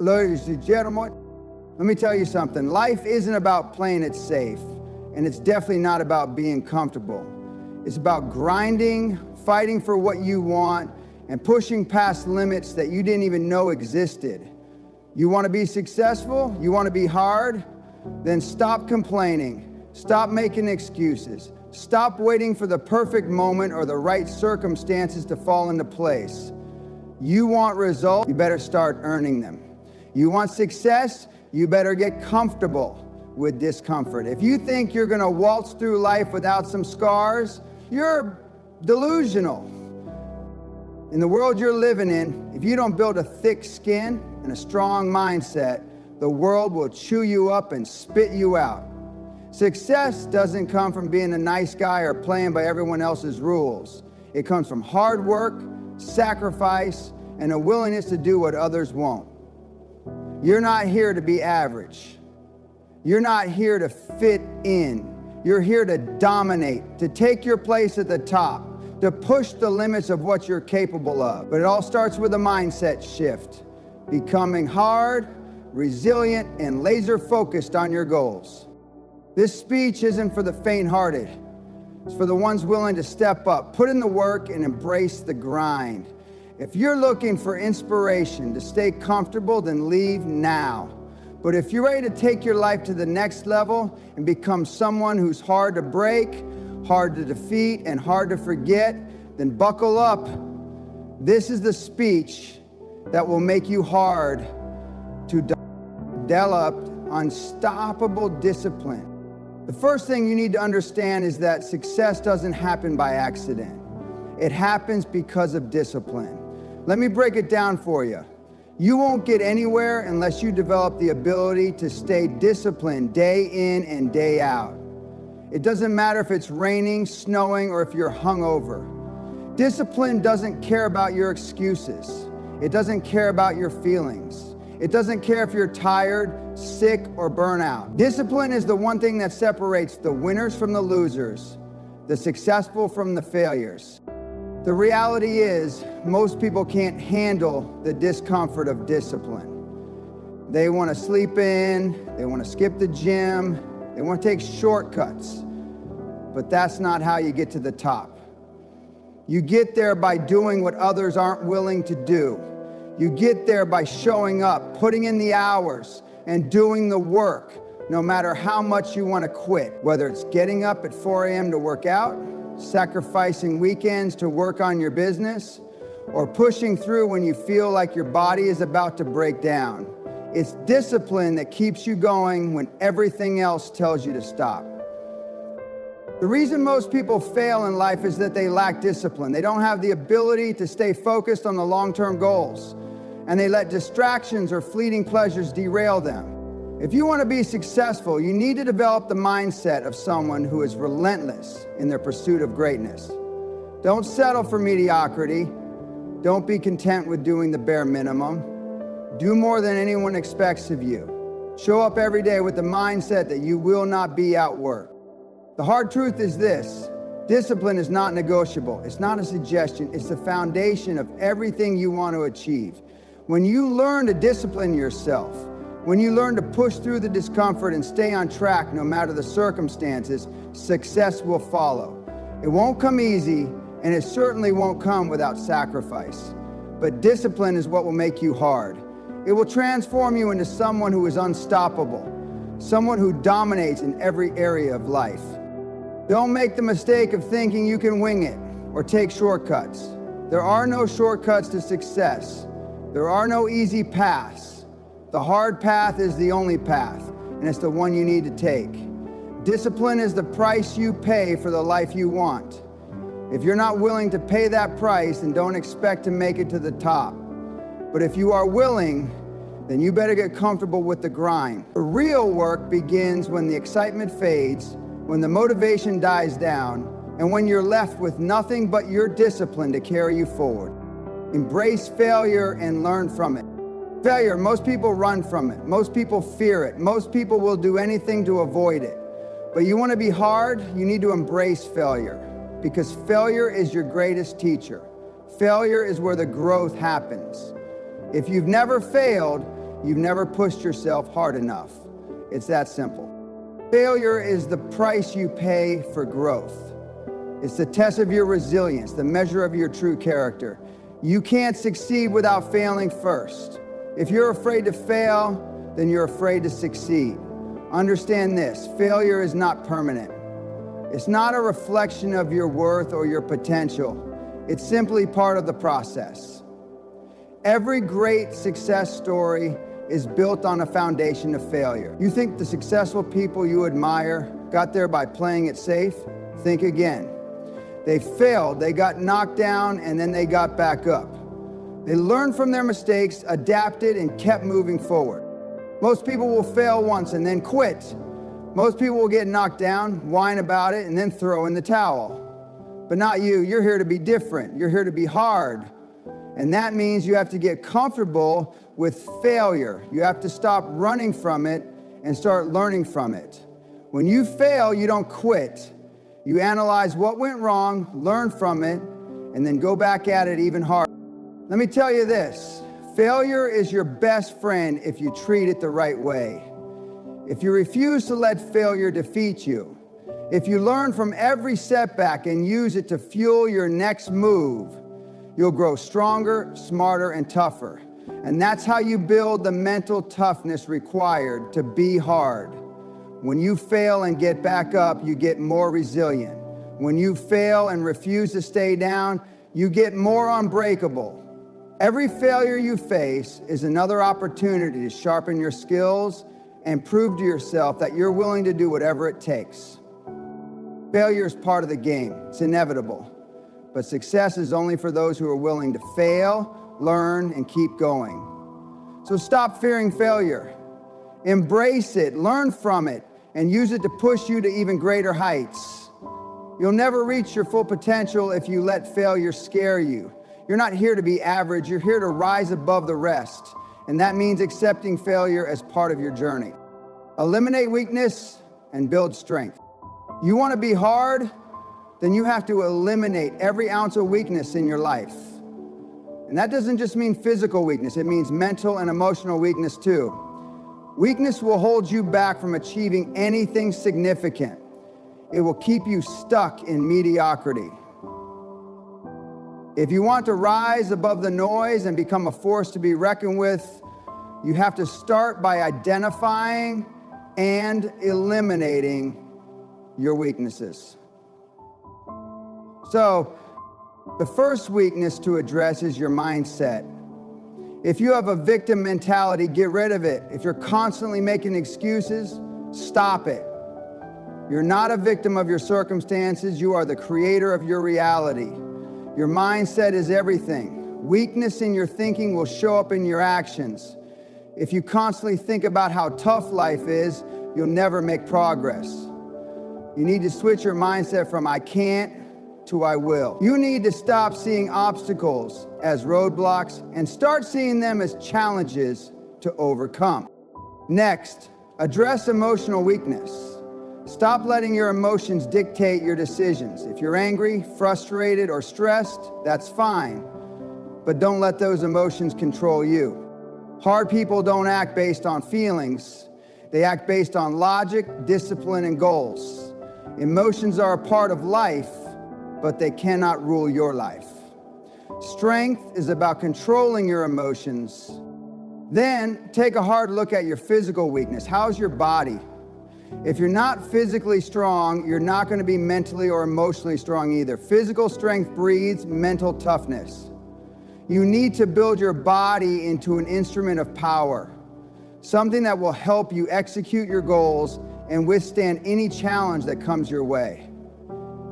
Ladies and gentlemen, let me tell you something. Life isn't about playing it safe, and it's definitely not about being comfortable. It's about grinding, fighting for what you want, and pushing past limits that you didn't even know existed. You want to be successful? You want to be hard? Then stop complaining. Stop making excuses. Stop waiting for the perfect moment or the right circumstances to fall into place. You want results? You better start earning them. You want success? You better get comfortable with discomfort. If you think you're going to waltz through life without some scars, you're delusional. In the world you're living in, if you don't build a thick skin and a strong mindset, the world will chew you up and spit you out. Success doesn't come from being a nice guy or playing by everyone else's rules. It comes from hard work, sacrifice, and a willingness to do what others won't. You're not here to be average. You're not here to fit in. You're here to dominate, to take your place at the top, to push the limits of what you're capable of. But it all starts with a mindset shift, becoming hard, resilient, and laser focused on your goals. This speech isn't for the faint-hearted. It's for the ones willing to step up, put in the work, and embrace the grind. If you're looking for inspiration to stay comfortable, then leave now. But if you're ready to take your life to the next level and become someone who's hard to break, hard to defeat, and hard to forget, then buckle up. This is the speech that will make you hard to develop unstoppable discipline. The first thing you need to understand is that success doesn't happen by accident. It happens because of discipline. Let me break it down for you. You won't get anywhere unless you develop the ability to stay disciplined day in and day out. It doesn't matter if it's raining, snowing, or if you're hungover. Discipline doesn't care about your excuses. It doesn't care about your feelings. It doesn't care if you're tired, sick, or burnout. Discipline is the one thing that separates the winners from the losers, the successful from the failures. The reality is, most people can't handle the discomfort of discipline. They want to sleep in, they want to skip the gym, they want to take shortcuts. But that's not how you get to the top. You get there by doing what others aren't willing to do. You get there by showing up, putting in the hours, and doing the work, no matter how much you want to quit. Whether it's getting up at 4 a.m. to work out, sacrificing weekends to work on your business, or pushing through when you feel like your body is about to break down. It's discipline that keeps you going when everything else tells you to stop. The reason most people fail in life is that they lack discipline. They don't have the ability to stay focused on the long-term goals, and they let distractions or fleeting pleasures derail them. If you want to be successful, you need to develop the mindset of someone who is relentless in their pursuit of greatness. Don't settle for mediocrity. Don't be content with doing the bare minimum. Do more than anyone expects of you. Show up every day with the mindset that you will not be outworked. The hard truth is this: discipline is not negotiable. It's not a suggestion. It's the foundation of everything you want to achieve. When you learn to discipline yourself, when you learn to push through the discomfort and stay on track no matter the circumstances, success will follow. It won't come easy, and it certainly won't come without sacrifice. But discipline is what will make you hard. It will transform you into someone who is unstoppable, someone who dominates in every area of life. Don't make the mistake of thinking you can wing it or take shortcuts. There are no shortcuts to success. There are no easy paths. The hard path is the only path, and it's the one you need to take. Discipline is the price you pay for the life you want. If you're not willing to pay that price, then don't expect to make it to the top. But if you are willing, then you better get comfortable with the grind. The real work begins when the excitement fades, when the motivation dies down, and when you're left with nothing but your discipline to carry you forward. Embrace failure and learn from it. Failure, most people run from it. Most people fear it. Most people will do anything to avoid it. But you want to be hard, you need to embrace failure, because failure is your greatest teacher. Failure is where the growth happens. If you've never failed, you've never pushed yourself hard enough. It's that simple. Failure is the price you pay for growth. It's the test of your resilience, the measure of your true character. You can't succeed without failing first. If you're afraid to fail, then you're afraid to succeed. Understand this, failure is not permanent. It's not a reflection of your worth or your potential. It's simply part of the process. Every great success story is built on a foundation of failure. You think the successful people you admire got there by playing it safe? Think again. They failed, they got knocked down, and then they got back up. They learned from their mistakes, adapted, and kept moving forward. Most people will fail once and then quit. Most people will get knocked down, whine about it, and then throw in the towel. But not you. You're here to be different. You're here to be hard. And that means you have to get comfortable with failure. You have to stop running from it and start learning from it. When you fail, you don't quit. You analyze what went wrong, learn from it, and then go back at it even harder. Let me tell you this, failure is your best friend if you treat it the right way. If you refuse to let failure defeat you, if you learn from every setback and use it to fuel your next move, you'll grow stronger, smarter, and tougher. And that's how you build the mental toughness required to be hard. When you fail and get back up, you get more resilient. When you fail and refuse to stay down, you get more unbreakable. Every failure you face is another opportunity to sharpen your skills and prove to yourself that you're willing to do whatever it takes. Failure is part of the game. It's inevitable. But success is only for those who are willing to fail, learn, and keep going. So stop fearing failure. Embrace it, learn from it, and use it to push you to even greater heights. You'll never reach your full potential if you let failure scare you. You're not here to be average, you're here to rise above the rest. And that means accepting failure as part of your journey. Eliminate weakness and build strength. You want to be hard? Then you have to eliminate every ounce of weakness in your life. And that doesn't just mean physical weakness, it means mental and emotional weakness too. Weakness will hold you back from achieving anything significant. It will keep you stuck in mediocrity. If you want to rise above the noise and become a force to be reckoned with, you have to start by identifying and eliminating your weaknesses. So, the first weakness to address is your mindset. If you have a victim mentality, get rid of it. If you're constantly making excuses, stop it. You're not a victim of your circumstances. You are the creator of your reality. Your mindset is everything. Weakness in your thinking will show up in your actions. If you constantly think about how tough life is, you'll never make progress. You need to switch your mindset from I can't to I will. You need to stop seeing obstacles as roadblocks and start seeing them as challenges to overcome. Next, address emotional weakness. Stop letting your emotions dictate your decisions. If you're angry, frustrated, or stressed, that's fine. But don't let those emotions control you. Hard people don't act based on feelings. They act based on logic, discipline, and goals. Emotions are a part of life, but they cannot rule your life. Strength is about controlling your emotions. Then take a hard look at your physical weakness. How's your body? If you're not physically strong, you're not going to be mentally or emotionally strong either. Physical strength breeds mental toughness. You need to build your body into an instrument of power, something that will help you execute your goals and withstand any challenge that comes your way.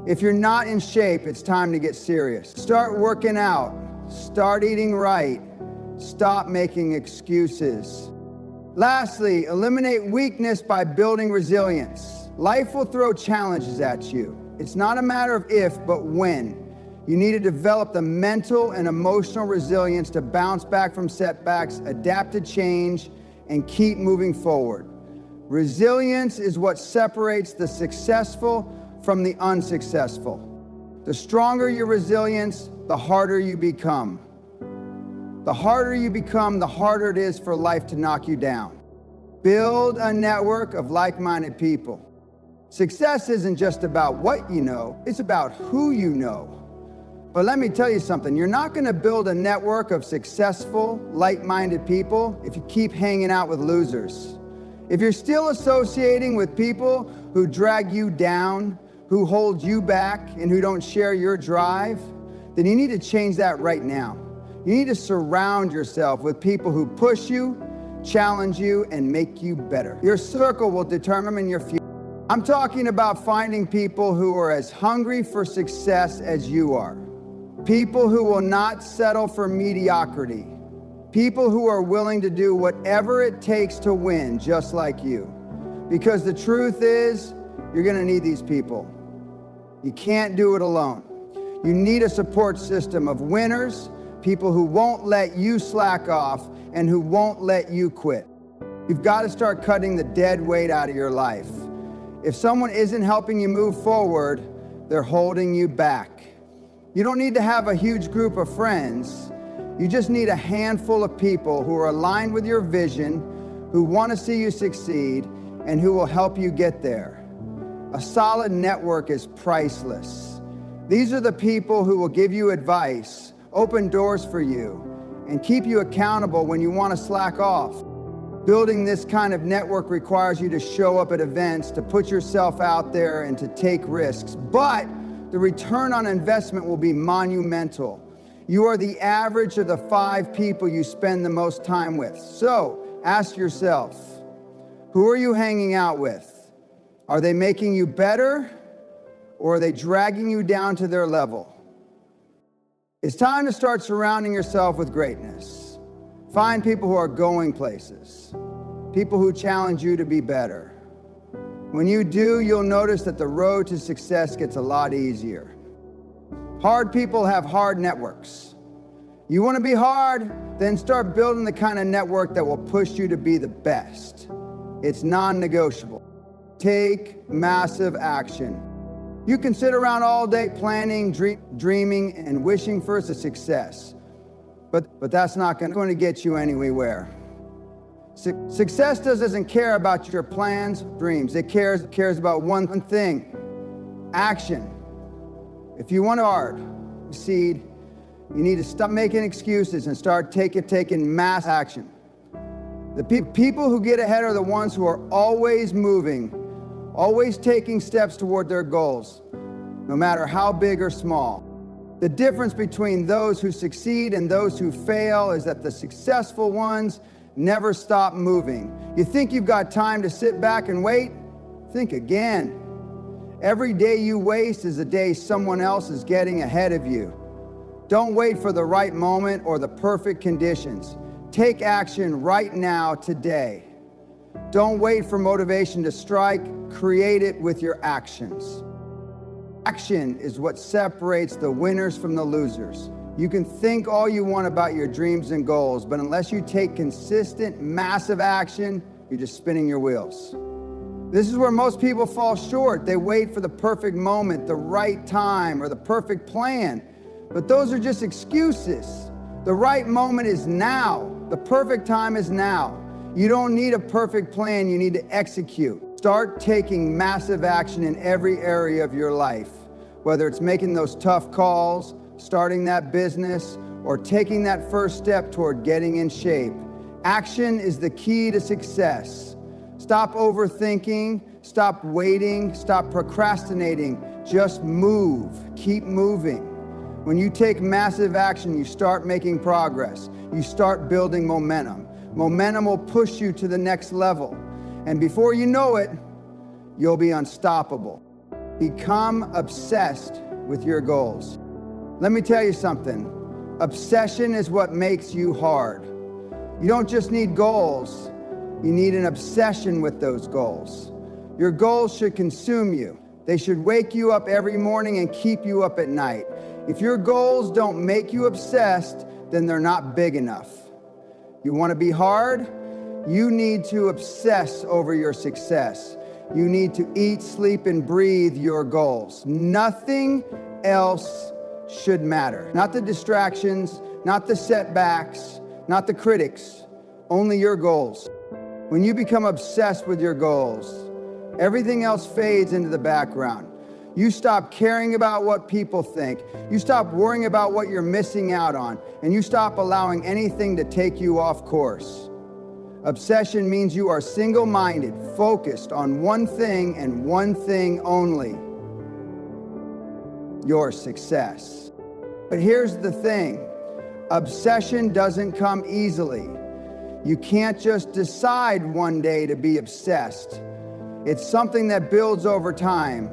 If you're not in shape, it's time to get serious. Start working out. Start eating right. Stop making excuses. Lastly, eliminate weakness by building resilience. Life will throw challenges at you. It's not a matter of if, but when. You need to develop the mental and emotional resilience to bounce back from setbacks, adapt to change, and keep moving forward. Resilience is what separates the successful from the unsuccessful. The stronger your resilience, the harder you become. The harder you become, the harder it is for life to knock you down. Build a network of like-minded people. Success isn't just about what you know, it's about who you know. But let me tell you something, you're not gonna build a network of successful, like-minded people if you keep hanging out with losers. If you're still associating with people who drag you down, who hold you back, and who don't share your drive, then you need to change that right now. You need to surround yourself with people who push you, challenge you, and make you better. Your circle will determine your future. I'm talking about finding people who are as hungry for success as you are. People who will not settle for mediocrity. People who are willing to do whatever it takes to win, just like you. Because the truth is, you're gonna need these people. You can't do it alone. You need a support system of winners, people who won't let you slack off and who won't let you quit. You've got to start cutting the dead weight out of your life. If someone isn't helping you move forward, they're holding you back. You don't need to have a huge group of friends. You just need a handful of people who are aligned with your vision, who want to see you succeed, and who will help you get there. A solid network is priceless. These are the people who will give you advice, open doors for you, and keep you accountable when you want to slack off. Building this kind of network requires you to show up at events, to put yourself out there, and to take risks. But the return on investment will be monumental. You are the average of the 5 people you spend the most time with. So ask yourself, who are you hanging out with? Are they making you better, or are they dragging you down to their level? It's time to start surrounding yourself with greatness. Find people who are going places, people who challenge you to be better. When you do, you'll notice that the road to success gets a lot easier. Hard people have hard networks. You want to be hard? Then start building the kind of network that will push you to be the best. It's non-negotiable. Take massive action. You can sit around all day planning, dreaming, and wishing for success. But that's not going to get you anywhere. Success doesn't care about your plans, dreams. It cares about one thing: action. If you want to succeed, you need to stop making excuses and start taking mass action. The people who get ahead are the ones who are always moving, always taking steps toward their goals, no matter how big or small. The difference between those who succeed and those who fail is that the successful ones never stop moving. You think you've got time to sit back and wait? Think again. Every day you waste is a day someone else is getting ahead of you. Don't wait for the right moment or the perfect conditions. Take action right now, today. Don't wait for motivation to strike. Create it with your actions. Action is what separates the winners from the losers. You can think all you want about your dreams and goals, but unless you take consistent, massive action, you're just spinning your wheels. This is where most people fall short. They wait for the perfect moment, the right time, or the perfect plan. But those are just excuses. The right moment is now. The perfect time is now. You don't need a perfect plan, you need to execute. Start taking massive action in every area of your life, whether it's making those tough calls, starting that business, or taking that first step toward getting in shape. Action is the key to success. Stop overthinking, stop waiting, stop procrastinating. Just move, keep moving. When you take massive action, you start making progress. You start building momentum. Momentum will push you to the next level. And before you know it, you'll be unstoppable. Become obsessed with your goals. Let me tell you something. Obsession is what makes you hard. You don't just need goals, you need an obsession with those goals. Your goals should consume you. They should wake you up every morning and keep you up at night. If your goals don't make you obsessed, then they're not big enough. You want to be hard? You need to obsess over your success. You need to eat, sleep, and breathe your goals. Nothing else should matter. Not the distractions, not the setbacks, not the critics, only your goals. When you become obsessed with your goals, everything else fades into the background. You stop caring about what people think. You stop worrying about what you're missing out on, and you stop allowing anything to take you off course. Obsession means you are single-minded, focused on one thing and one thing only: your success. But here's the thing, obsession doesn't come easily. You can't just decide one day to be obsessed. It's something that builds over time,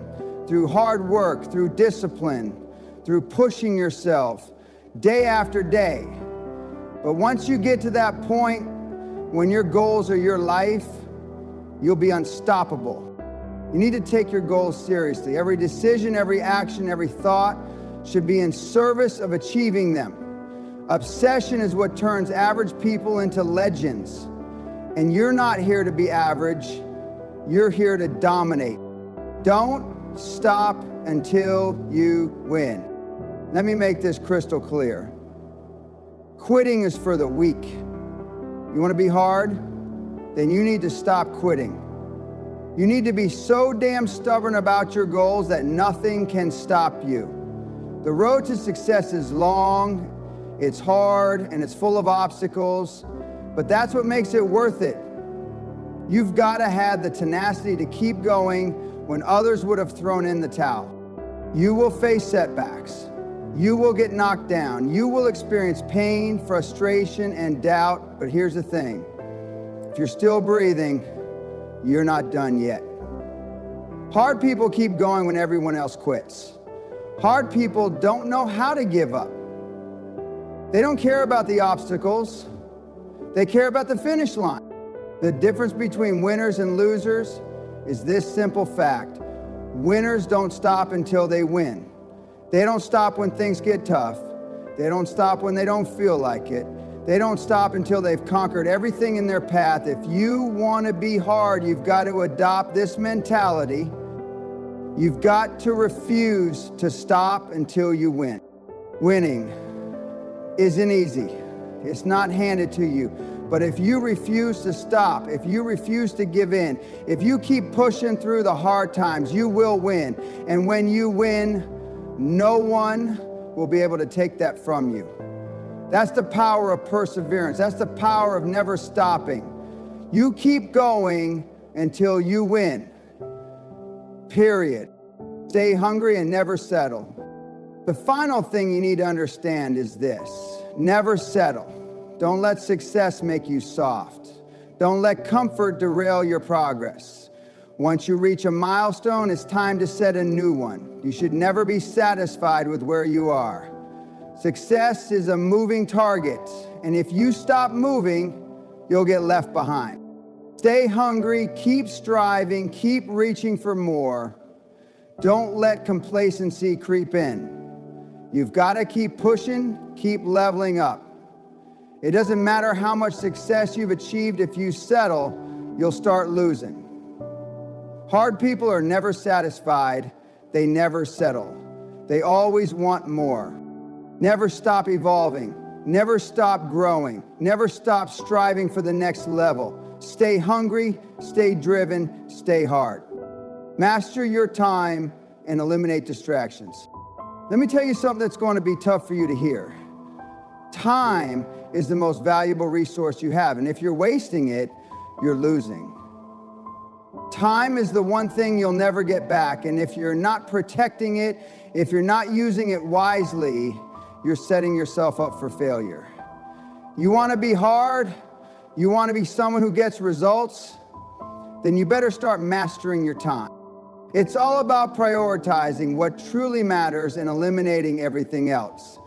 through hard work, through discipline, through pushing yourself day after day. But once you get to that point when your goals are your life, you'll be unstoppable. You need to take your goals seriously. Every decision, every action, every thought should be in service of achieving them. Obsession is what turns average people into legends. And you're not here to be average, you're here to dominate. Don't stop until you win. Let me make this crystal clear. Quitting is for the weak. You want to be hard? Then you need to stop quitting. You need to be so damn stubborn about your goals that nothing can stop you. The road to success is long, it's hard, and it's full of obstacles, but that's what makes it worth it. You've got to have the tenacity to keep going when others would have thrown in the towel. You will face setbacks. You will get knocked down. You will experience pain, frustration, and doubt. But here's the thing. If you're still breathing, you're not done yet. Hard people keep going when everyone else quits. Hard people don't know how to give up. They don't care about the obstacles. They care about the finish line. The difference between winners and losers is this simple fact. Winners don't stop until they win. They don't stop when things get tough. They don't stop when they don't feel like it. They don't stop until they've conquered everything in their path. If you want to be hard, you've got to adopt this mentality. You've got to refuse to stop until you win. Winning isn't easy. It's not handed to you. But if you refuse to stop, if you refuse to give in, if you keep pushing through the hard times, you will win. And when you win, no one will be able to take that from you. That's the power of perseverance. That's the power of never stopping. You keep going until you win. Period. Stay hungry and never settle. The final thing you need to understand is this: never settle. Don't let success make you soft. Don't let comfort derail your progress. Once you reach a milestone, it's time to set a new one. You should never be satisfied with where you are. Success is a moving target, and if you stop moving, you'll get left behind. Stay hungry, keep striving, keep reaching for more. Don't let complacency creep in. You've got to keep pushing, keep leveling up. It doesn't matter how much success you've achieved. If you settle, you'll start losing. Hard people are never satisfied. They never settle. They always want more. Never stop evolving. Never stop growing. Never stop striving for the next level. Stay hungry, stay driven, stay hard. Master your time and eliminate distractions. Let me tell you something that's going to be tough for you to hear. Time is the most valuable resource you have, and if you're wasting it, you're losing. Time is the one thing you'll never get back, and if you're not protecting it, if you're not using it wisely, you're setting yourself up for failure. You want to be hard? You want to be someone who gets results? Then you better start mastering your time. It's all about prioritizing what truly matters and eliminating everything else.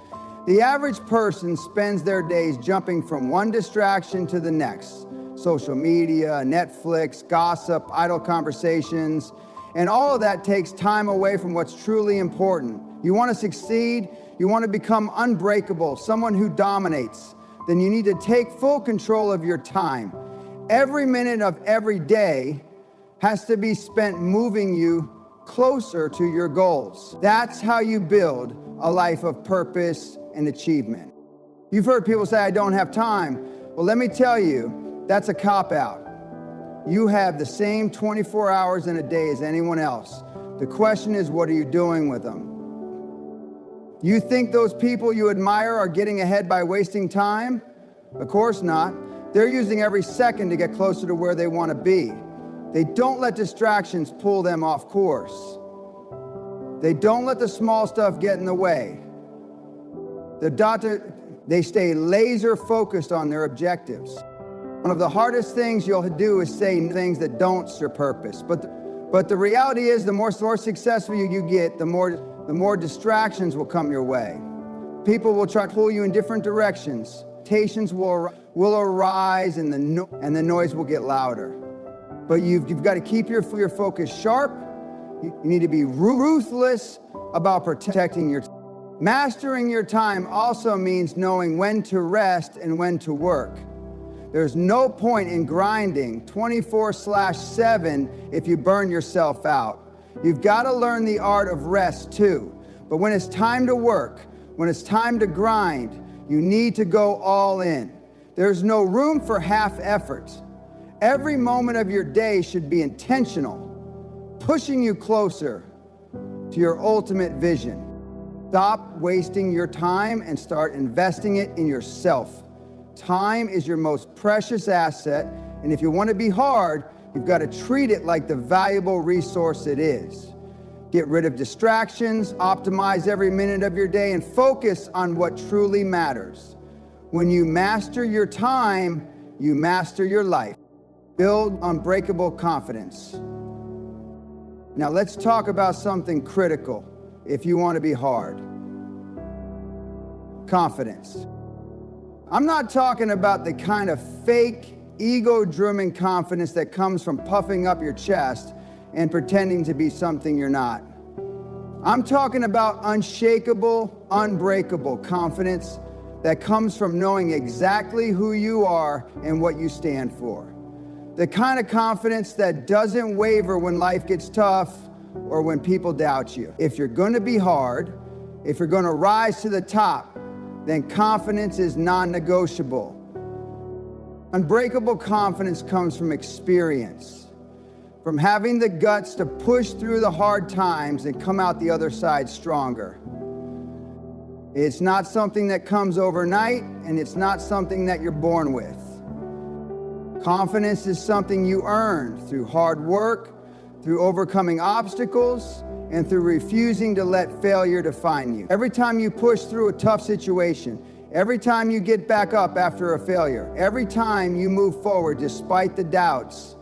The average person spends their days jumping from one distraction to the next. Social media, Netflix, gossip, idle conversations, and all of that takes time away from what's truly important. You want to succeed, you want to become unbreakable, someone who dominates, then you need to take full control of your time. Every minute of every day has to be spent moving you closer to your goals. That's how you build a life of purpose and achievement. You've heard people say, I don't have time. Well, let me tell you, that's a cop-out. You have the same 24 hours in a day as anyone else. The question is, what are you doing with them? You think those people you admire are getting ahead by wasting time? Of course not. They're using every second to get closer to where they want to be. They don't let distractions pull them off course. They don't let the small stuff get in the way. They stay laser focused on their objectives. One of the hardest things you'll do is say things that don't serve purpose. But the reality is, the more successful you get, the more distractions will come your way. People will try to pull you in different directions. Temptations will arise, and the noise will get louder. But you've got to keep your focus sharp. You need to be ruthless about protecting your time. Mastering your time also means knowing when to rest and when to work. There's no point in grinding 24/7 if you burn yourself out. You've got to learn the art of rest too. But when it's time to work, when it's time to grind, you need to go all in. There's no room for half efforts. Every moment of your day should be intentional, pushing you closer to your ultimate vision. Stop wasting your time and start investing it in yourself. Time is your most precious asset, and if you want to be hard, you've got to treat it like the valuable resource it is. Get rid of distractions, optimize every minute of your day, and focus on what truly matters. When you master your time, you master your life. Build unbreakable confidence. Now let's talk about something critical if you want to be hard. Confidence. I'm not talking about the kind of fake, ego-driven confidence that comes from puffing up your chest and pretending to be something you're not. I'm talking about unshakable, unbreakable confidence that comes from knowing exactly who you are and what you stand for. The kind of confidence that doesn't waver when life gets tough or when people doubt you. If you're going to be hard, if you're going to rise to the top, then confidence is non-negotiable. Unbreakable confidence comes from experience, from having the guts to push through the hard times and come out the other side stronger. It's not something that comes overnight, and it's not something that you're born with. Confidence is something you earn through hard work, through overcoming obstacles, and through refusing to let failure define you. Every time you push through a tough situation, every time you get back up after a failure, every time you move forward despite the doubts,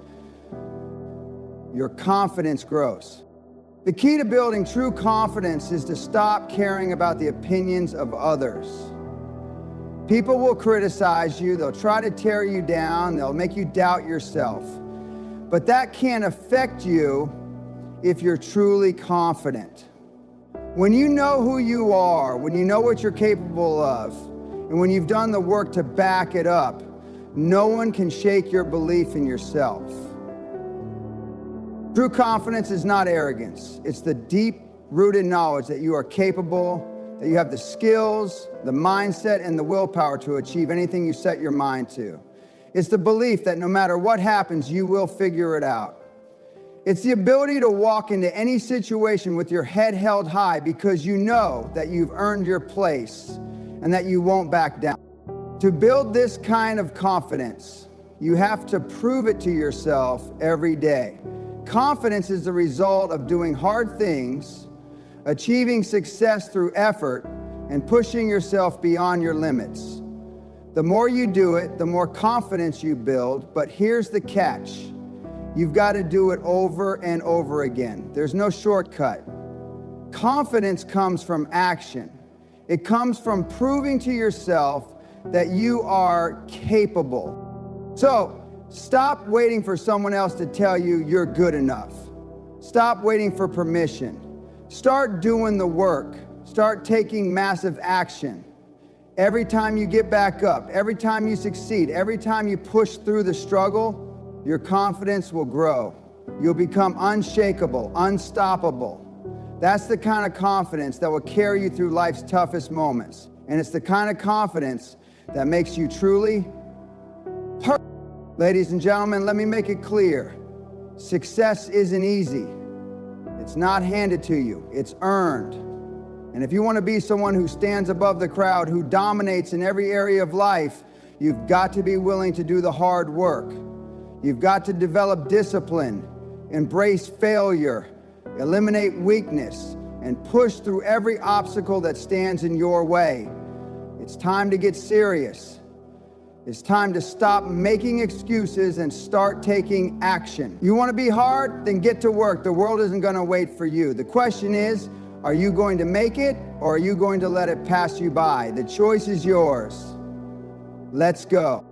your confidence grows. The key to building true confidence is to stop caring about the opinions of others. People will criticize you, they'll try to tear you down, they'll make you doubt yourself. But that can't affect you if you're truly confident. When you know who you are, when you know what you're capable of, and when you've done the work to back it up, no one can shake your belief in yourself. True confidence is not arrogance. It's the deep-rooted knowledge that you are capable, that you have the skills, the mindset, and the willpower to achieve anything you set your mind to. It's the belief that no matter what happens, you will figure it out. It's the ability to walk into any situation with your head held high because you know that you've earned your place and that you won't back down. To build this kind of confidence, you have to prove it to yourself every day. Confidence is the result of doing hard things, achieving success through effort, and pushing yourself beyond your limits. The more you do it, the more confidence you build, but here's the catch. You've got to do it over and over again. There's no shortcut. Confidence comes from action. It comes from proving to yourself that you are capable. So, stop waiting for someone else to tell you you're good enough. Stop waiting for permission. Start doing the work. Start taking massive action. Every time you get back up, every time you succeed, every time you push through the struggle, your confidence will grow. You'll become unshakable, unstoppable. That's the kind of confidence that will carry you through life's toughest moments. And it's the kind of confidence that makes you truly perfect. Ladies and gentlemen, let me make it clear. Success isn't easy. It's not handed to you, it's earned. And if you want to be someone who stands above the crowd, who dominates in every area of life, you've got to be willing to do the hard work. You've got to develop discipline, embrace failure, eliminate weakness, and push through every obstacle that stands in your way. It's time to get serious. It's time to stop making excuses and start taking action. You want to be hard? Then get to work. The world isn't going to wait for you. The question is, are you going to make it or are you going to let it pass you by? The choice is yours. Let's go.